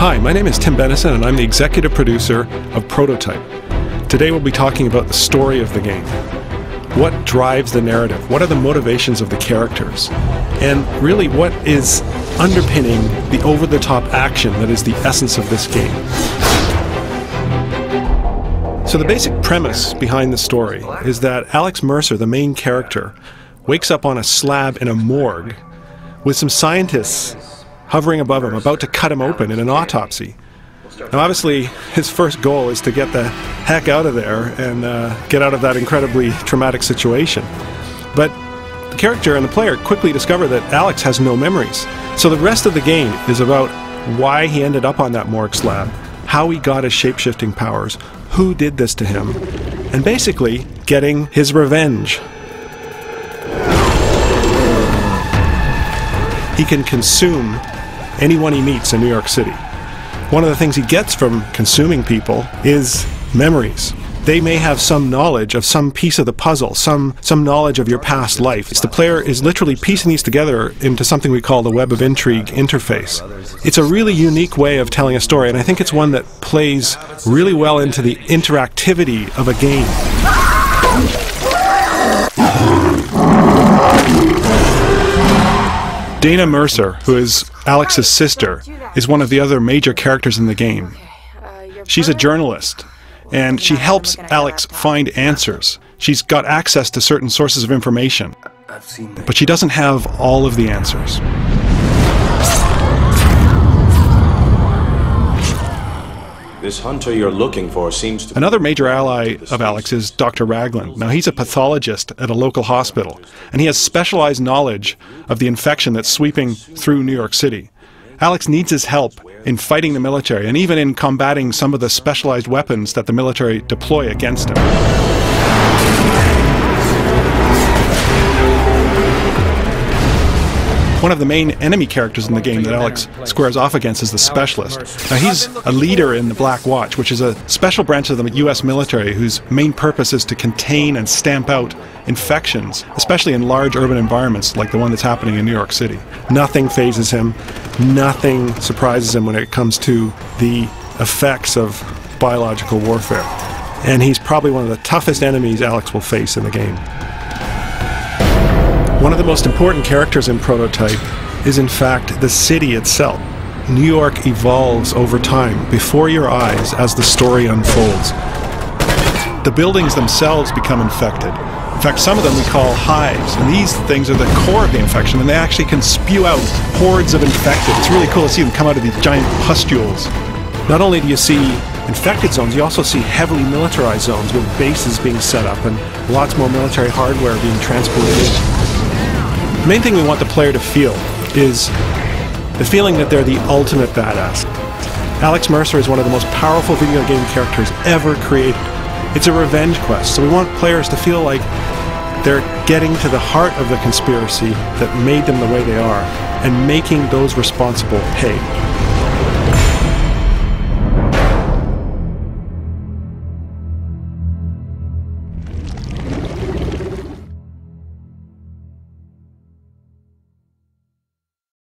Hi, my name is Tim Benison and I'm the executive producer of Prototype. Today we'll be talking about the story of the game. What drives the narrative? What are the motivations of the characters? And really, what is underpinning the over-the-top action that is the essence of this game? So the basic premise behind the story is that Alex Mercer, the main character, wakes up on a slab in a morgue with some scientists hovering above him, about to cut him open in an autopsy. Now obviously his first goal is to get the heck out of there and get out of that incredibly traumatic situation. But the character and the player quickly discover that Alex has no memories. So the rest of the game is about why he ended up on that morgue slab, how he got his shape-shifting powers, who did this to him, and basically getting his revenge. He can consume anyone he meets in New York City. One of the things he gets from consuming people is memories. They may have some knowledge of some piece of the puzzle, some knowledge of your past life. The player is literally piecing these together into something we call the Web of Intrigue interface. It's a really unique way of telling a story, and I think it's one that plays really well into the interactivity of a game. Dana Mercer, who is Alex's sister, is one of the other major characters in the game. She's a journalist, and she helps Alex find answers. She's got access to certain sources of information, but she doesn't have all of the answers. This hunter you're looking for seems to... Another major ally of Alex is Dr. Ragland. Now he's a pathologist at a local hospital, and he has specialized knowledge of the infection that's sweeping through New York City. Alex needs his help in fighting the military, and even in combating some of the specialized weapons that the military deploy against him. One of the main enemy characters in the game that Alex squares off against is the Specialist. Now he's a leader in the Black Watch, which is a special branch of the US military whose main purpose is to contain and stamp out infections, especially in large urban environments like the one that's happening in New York City. Nothing phases him, nothing surprises him when it comes to the effects of biological warfare. And he's probably one of the toughest enemies Alex will face in the game. One of the most important characters in Prototype is in fact the city itself. New York evolves over time before your eyes as the story unfolds. The buildings themselves become infected. In fact, some of them we call hives, and these things are the core of the infection, and they actually can spew out hordes of infected. It's really cool to see them come out of these giant pustules. Not only do you see infected zones, you also see heavily militarized zones with bases being set up and lots more military hardware being transported in. The main thing we want the player to feel is the feeling that they're the ultimate badass. Alex Mercer is one of the most powerful video game characters ever created. It's a revenge quest, so we want players to feel like they're getting to the heart of the conspiracy that made them the way they are and making those responsible pay.